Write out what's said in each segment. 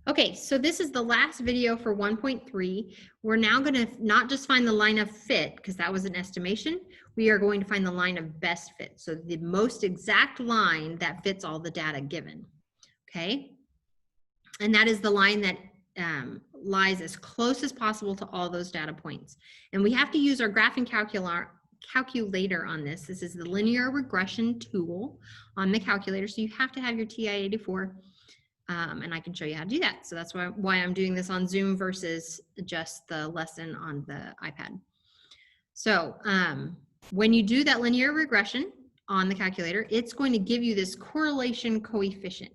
Okay, so this is the last video for 1.3. We're now going to not just find the line of fit, because that was an estimation. We are going to find the line of best fit. So the most exact line that fits all the data given. Okay, and that is the line that lies as close as possible to all those data points. And we have to use our graphing calculator on this. This is the linear regression tool on the calculator. So you have to have your TI-84. And I can show you how to do that. So that's why I'm doing this on Zoom versus just the lesson on the iPad. So when you do that linear regression on the calculator, it's going to give you this correlation coefficient,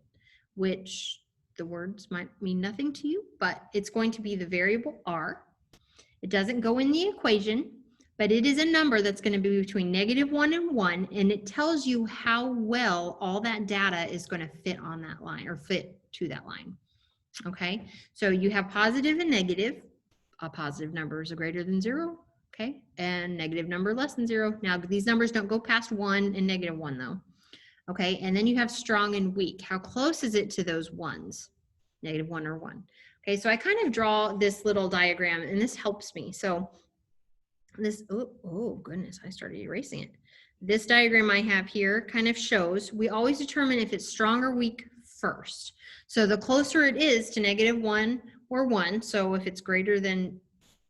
which the words might mean nothing to you, but it's going to be the variable R. It doesn't go in the equation, but it is a number that's going to be between -1 and 1, and it tells you how well all that data is going to fit on that line or fit to that line. Okay, so you have positive and negative. A positive number is greater than 0, okay, and negative number less than 0. Now these numbers don't go past 1 and -1 though. Okay, and then you have strong and weak. How close is it to those ones? -1 or 1. Okay, so I kind of draw this little diagram, and this helps me. So this, oh goodness, I started erasing it. This diagram I have here kind of shows we always determine if it's strong or weak first. So the closer it is to -1 or 1, so if it's greater than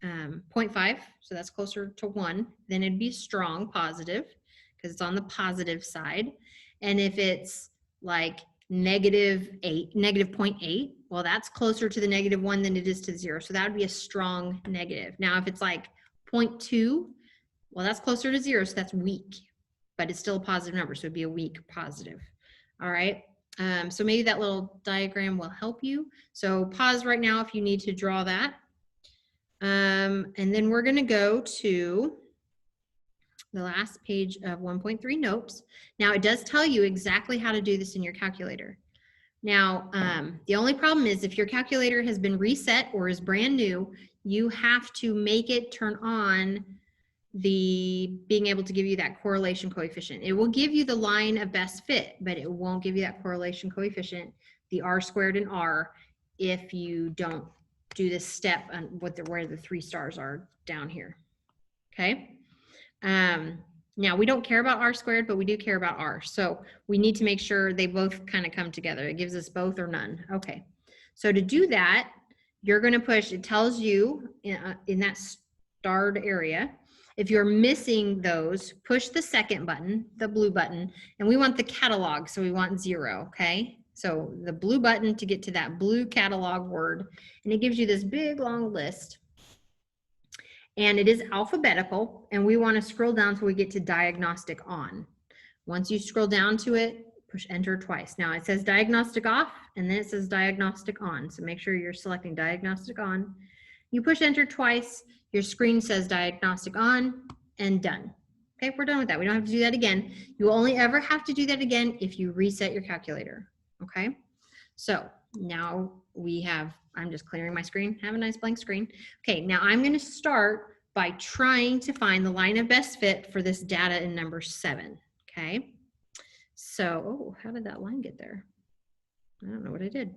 0.5, so that's closer to 1, then it'd be strong, positive, because it's on the positive side. And if it's like -0.8, well, that's closer to the -1 than it is to 0. So that would be a strong negative. Now, if it's like 0.2, well, that's closer to 0, so that's weak, but it's still a positive number, so it'd be a weak positive. All right, so maybe that little diagram will help you. So pause right now if you need to draw that. And then we're gonna go to the last page of 1.3 notes. Now it does tell you exactly how to do this in your calculator. Now, the only problem is if your calculator has been reset or is brand new, you have to make it turn on the being able to give you that correlation coefficient. It will give you the line of best fit, but it won't give you that correlation coefficient, the R squared and R, if you don't do this step on where the 3 stars are down here. Okay. Now we don't care about R squared, but we do care about R. So we need to make sure they both kind of come together. It gives us both or none. Okay. So to do that, you're going to push, it tells you in that starred area, if you're missing those, push the second button, the blue button, and we want the catalog. So we want 0. Okay. So the blue button to get to that blue catalog word, and it gives you this big long list. And it is alphabetical, and we want to scroll down till we get to diagnostic on. Once you scroll down to it, push enter twice. Now it says diagnostic off, and then it says diagnostic on. So make sure you're selecting diagnostic on. You push enter twice, your screen says diagnostic on, and done. Okay, we're done with that. We don't have to do that again. You will only ever have to do that again if you reset your calculator. Okay, so now we have, I'm just clearing my screen, have a nice blank screen. Okay, now I'm going to start by trying to find the line of best fit for this data in number 7. Okay, so, oh, how did that line get there? I don't know what I did.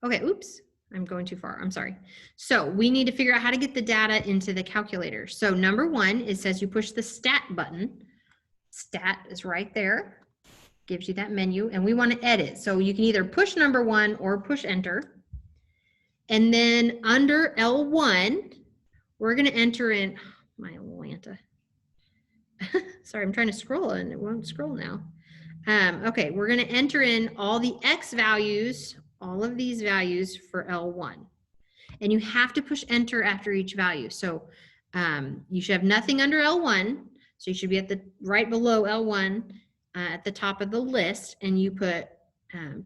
Okay, oops, I'm going too far. I'm sorry. So we need to figure out how to get the data into the calculator. So number 1, it says you push the stat button. Stat is right there. Gives you that menu, and we want to edit. So you can either push number 1 or push enter. And then under L1, we're going to enter in, my Atlanta. Sorry, I'm trying to scroll and it won't scroll now. Okay, we're going to enter in all the X values, all of these values for L1. And you have to push enter after each value. So you should have nothing under L1. So you should be at the right below L1 at the top of the list, and you put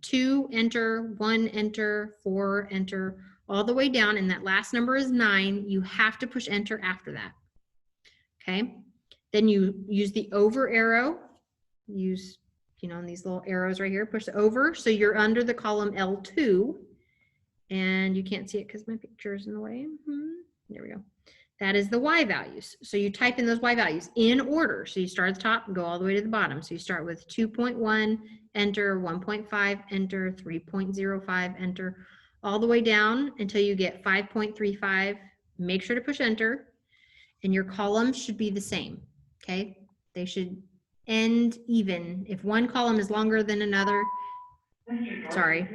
2 enter, 1 enter, 4 enter, all the way down, and that last number is 9. You have to push enter after that. Okay, then you use the over arrow, use, you know, these little arrows right here, push over, so you're under the column L2, and you can't see it because my picture is in the way. There we go. that is the Y values. So you type in those Y values in order. So you start at the top and go all the way to the bottom. So you start with 2.1, enter, 1.5, enter, 3.05, enter, all the way down until you get 5.35. Make sure to push enter, and your columns should be the same, okay? They should end even. If one column is longer than another, sorry.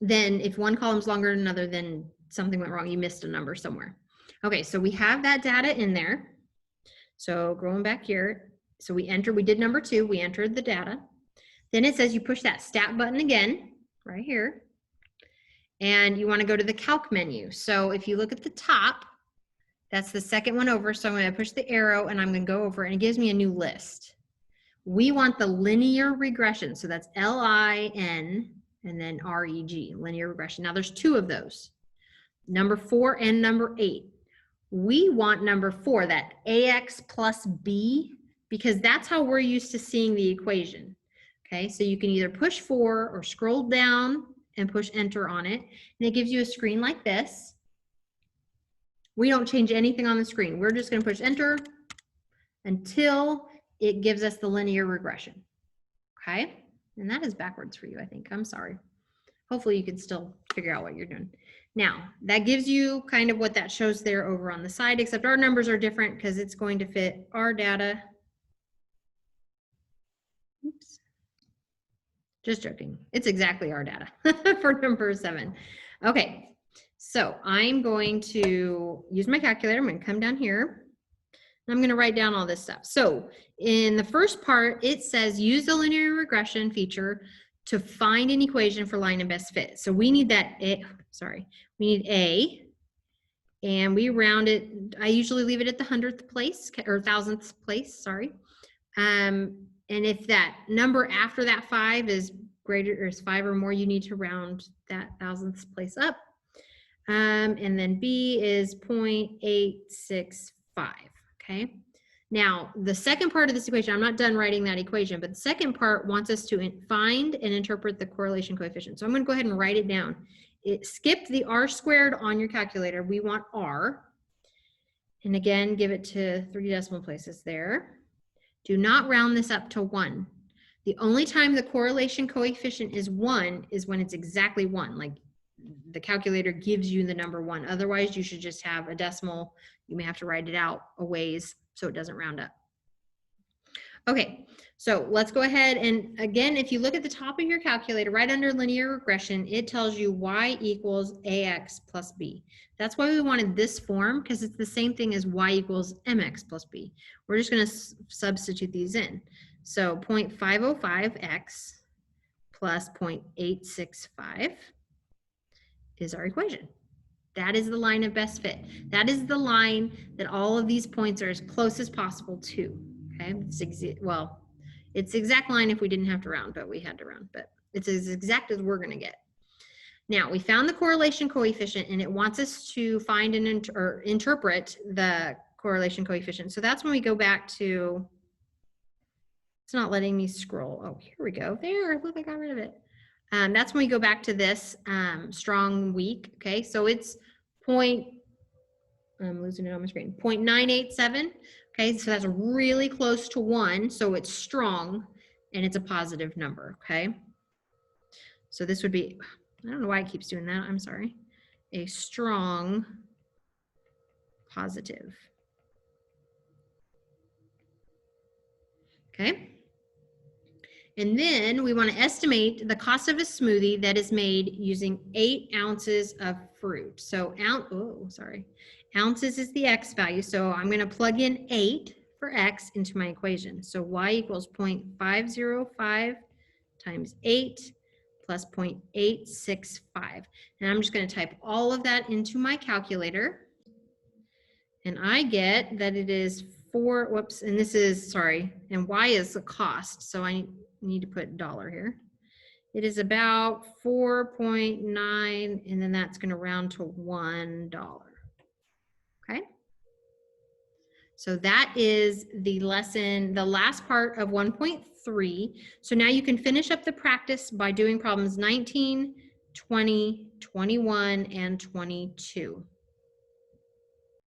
Then if one column's longer than another, then something went wrong. You missed a number somewhere. Okay, so we have that data in there. So going back here, so we did number 2, we entered the data. Then it says you push that stat button again, right here. And you want to go to the calc menu. So if you look at the top, that's the second one over. So I'm going to push the arrow and I'm going to go over and it gives me a new list. We want the linear regression. So that's LIN and then REG, linear regression. Now there's 2 of those, number 4 and number 8. We want number 4, that AX plus B, because that's how we're used to seeing the equation. Okay, so you can either push 4 or scroll down and push enter on it, and it gives you a screen like this. We don't change anything on the screen. We're just going to push enter until it gives us the linear regression. Okay, and that is backwards for you, I think. I'm sorry. Hopefully you can still figure out what you're doing. Now, that gives you kind of what that shows there over on the side, except our numbers are different because it's going to fit our data. Oops. Just joking. It's exactly our data for number 7. Okay, so I'm going to use my calculator. I'm going to come down here. I'm going to write down all this stuff. So in the first part, it says use the linear regression feature to find an equation for line of best fit. So we need that we need A, and we round it. I usually leave it at the 100th place or 1000th place, sorry. And if that number after that 5 is greater or is 5 or more, you need to round that 1000th place up. And then B is 0.865, okay? Now, the second part of this equation, I'm not done writing that equation, but the second part wants us to find and interpret the correlation coefficient. So I'm gonna go ahead and write it down. Skip the R squared on your calculator. We want R. And again, give it to 3 decimal places there. Do not round this up to 1. The only time the correlation coefficient is 1 is when it's exactly 1, like the calculator gives you the number 1. Otherwise, you should just have a decimal. You may have to write it out a ways so it doesn't round up. Okay, so let's go ahead and again, if you look at the top of your calculator, right under linear regression, it tells you y equals ax plus b. That's why we wanted this form, because it's the same thing as y equals mx plus b. We're just going to substitute these in. So 0.505x plus 0.865 is our equation. That is the line of best fit. That is the line that all of these points are as close as possible to. Okay, it's the exact line if we didn't have to round, but we had to round, but it's as exact as we're gonna get. Now, we found the correlation coefficient and it wants us to find and interpret the correlation coefficient. So that's when we go back to, it's not letting me scroll. Oh, here we go. There, look, I got rid of it. That's when we go back to this strong weak. Okay, so it's I'm losing it on my screen, 0.987. Okay, so that's really close to 1, so it's strong and it's a positive number. Okay, so this would be, I don't know why it keeps doing that, I'm sorry, a strong positive. Okay, and then we want to estimate the cost of a smoothie that is made using 8 ounces of fruit. So ounces is the X value. So I'm going to plug in 8 for X into my equation. So Y equals 0.505 times 8 plus 0.865. And I'm just going to type all of that into my calculator. And I get that it is and this is, and Y is the cost. So I need to put dollar here. It is about 4.9, and then that's going to round to $1. Okay. So that is the lesson, the last part of 1.3. So now you can finish up the practice by doing problems 19, 20, 21, and 22.